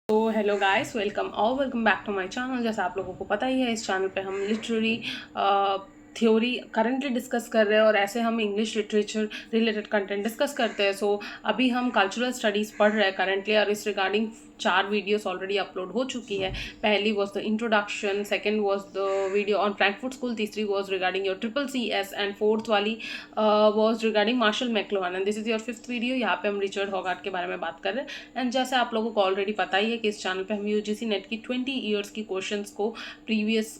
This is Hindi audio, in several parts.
तो hello guys, welcome back to my channel. जैसा आप लोगों को पता ही है, इस चैनल पे हम लिटरेरी थ्योरी करंटली डिस्कस कर रहे हैं और ऐसे हम English literature related content discuss करते हैं। सो अभी हम कल्चरल स्टडीज़ पढ़ रहे हैं करंटली, और इस रिगार्डिंग 4 वीडियोस ऑलरेडी अपलोड हो चुकी है। पहली was the introduction, second was the video on Frankfurt school, तीसरी was regarding your triple C S, and fourth वाली was regarding Marshall McLuhan, and this is your fifth video. यहाँ पे हम रिचर्ड हॉगार्ट के बारे में बात कर रहे हैं। एंड जैसे आप लोगों को ऑलरेडी पता ही है कि इस चैनल पे हम यूजीसी नेट की 20 ईयर्स की क्वेश्चंस को प्रीवियस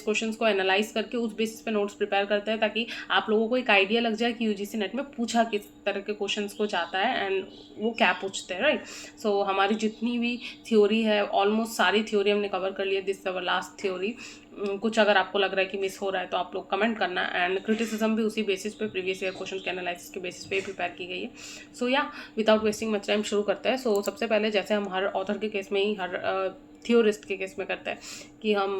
क्वेश्चंस को एनालाइज करके उस बेसिस पे नोट्स प्रिपेयर करते हैं, ताकि आप लोगों को एक आइडिया लग जाए कि यूजीसी नेट में पूछा किस तरह के क्वेश्चंस को जाता है एंड वो क्या पूछते हैं, राइट। सो हमारी जितनी भी थ्योरी है, ऑलमोस्ट सारी थ्योरी हमने कवर कर लिया। This our last theory. कुछ अगर आपको लग रहा है कि मिस हो रहा है तो आप लोग कमेंट करना, एंड क्रिटिसिज्म भी उसी बेसिस पे, प्रीवियस ईयर क्वेश्चन के एनालिसिस के बेसिस पे प्रिपेयर की गई है। सो या विदाउट वेस्टिंग मच टाइम शुरू करते हैं। सो सबसे पहले, जैसे हम हर ऑथर के केस में ही, हर थियोरिस्ट के केस में करते हैं कि हम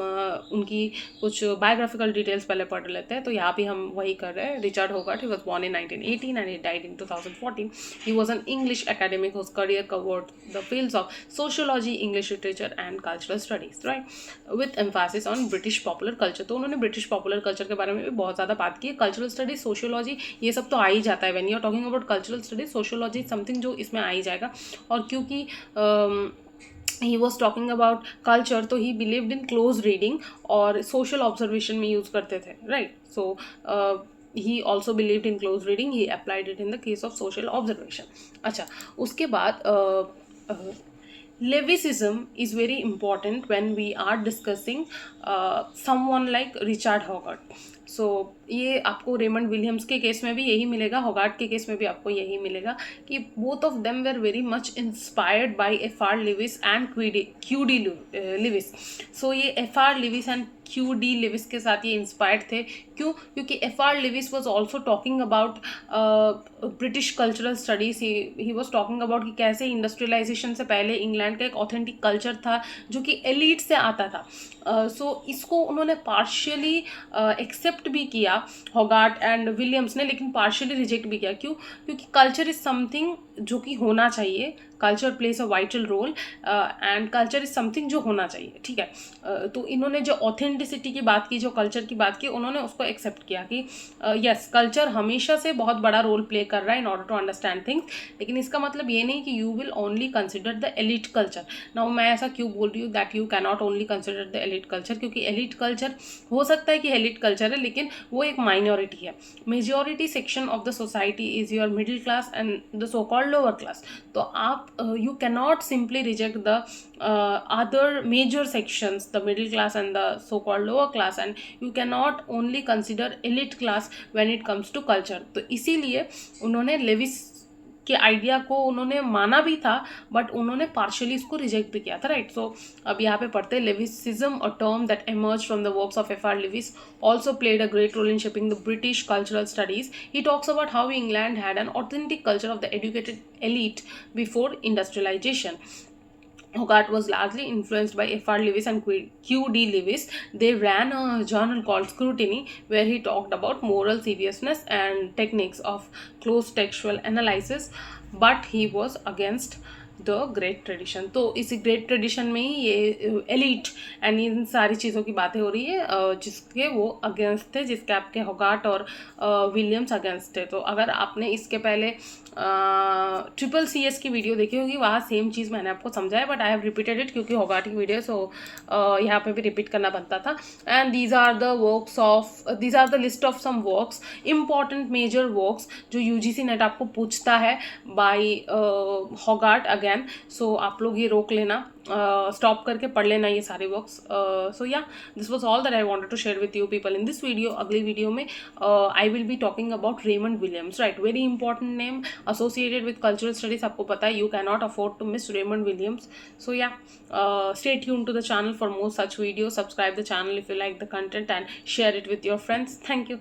उनकी कुछ बायोग्राफिकल डिटेल्स पहले पढ़ लेते हैं। तो यहाँ भी हम वही कर रहे हैं। Richard Hoggart, he was born in 1918 and he died in 2014. He was an English academic whose career covered the fields of sociology, English literature and cultural studies, right, with emphasis on British popular culture. तो उन्होंने ब्रिटिश पॉपुलर कल्चर के बारे में भी बहुत ज़्यादा बात की है। कल्चरल स्टडीज, सोशियोलॉजी, ये सब तो आ ही जाता है। When you are talking about cultural studies, sociology something जो इसमें आ ही जाएगा। और क्योंकि he was talking about culture, तो he believed in close reading और सोशल ऑब्जर्वेशन में यूज़ करते थे, right. So he also believed in close reading. He applied it in the case of social observation. अच्छा, उसके बाद Levicism is very important when we are discussing someone like Richard Hoggart. सो ये आपको रेमंड विलियम्स के केस में भी यही मिलेगा, होगार्ट के केस में भी आपको यही मिलेगा कि both of them were very much inspired by F R. Leavis and Q D. Leavis. So ये F R. Leavis and Q D. Leavis के साथ ये इंस्पायर्ड थे। क्यों? क्योंकि F R. Leavis was also talking about British cultural studies. He was talking about कि कैसे इंडस्ट्रियलाइजेशन से पहले इंग्लैंड का एक ऑथेंटिक कल्चर था जो कि एलिट से आता था। सो इसको उन्होंने पार्शियली एक्सेप्ट भी किया, हॉगार्ट एंड विलियम्स ने, लेकिन पार्शियली रिजेक्ट भी किया। क्यों? क्योंकि कल्चर इज समथिंग जो कि होना चाहिए। Culture plays a vital role and culture is something जो होना चाहिए, ठीक है। तो इन्होंने जो ऑथेंटिसिटी की बात की, जो कल्चर की बात की, उन्होंने उसको एक्सेप्ट किया कि यस, कल्चर हमेशा से बहुत बड़ा रोल प्ले कर रहा है in order to understand things. लेकिन इसका मतलब ये नहीं कि you will only consider the elite culture. Now मैं ऐसा क्यों बोल रही हूँ that you can not only consider the elite culture? क्योंकि एलिट कल्चर हो सकता है कि एलिट कल्चर है, लेकिन वो एक माइनॉरिटी है। Majority section of the society is your middle class and the so called lower class. तो आप you cannot simply reject the other major sections, the middle class and the so called lower class, and you cannot only consider elite class when it comes to culture. तो इसीलिए उन्होंने लेविस के आइडिया को उन्होंने माना भी था, बट उन्होंने पार्शियली इसको रिजेक्ट भी किया था, राइट। सो अब यहाँ पे पढ़ते हैं Leavisism, a term that emerged from the works of F.R. Lewis, also played a great role in shaping the British cultural studies. He talks about how England had an authentic culture of the educated elite before industrialization. Hogarth was largely influenced by F.R. Lewis and Q.D. Lewis. They ran a journal called Scrutiny, where he talked about moral seriousness and techniques of close textual analysis, but he was against the great tradition. तो इसी ग्रेट ट्रेडिशन में ही ये एलिट एंड इन सारी चीज़ों की बातें हो रही है जिसके वो अगेंस्ट थे, जिसके आपके होगार्ट और विलियम्स अगेंस्ट थे। तो अगर आपने इसके पहले ट्रिपल सी एस की वीडियो देखी होगी, वहाँ सेम चीज़ मैंने आपको समझाया, but I have repeated it क्योंकि होगार्ट की वीडियो, सो यहाँ पे भी रिपीट करना बनता था। And these are the list of some works, important major works जो यूजीसी नेट आपको पूछता है बाय होगार्ट अगेन। सो आप लोग ये रोक लेना, स्टॉप करके पढ़ लेना ये सारे वर्क्स। सो या this was all that I wanted to share with you people in this video. अगली वीडियो में I will be talking about Raymond Williams, right, very important name associated with cultural studies. आपको पता है, you cannot afford to miss Raymond Williams. So yeah, stay tuned to the channel for more such videos. Subscribe the channel if you like the content and share it with your friends. Thank you.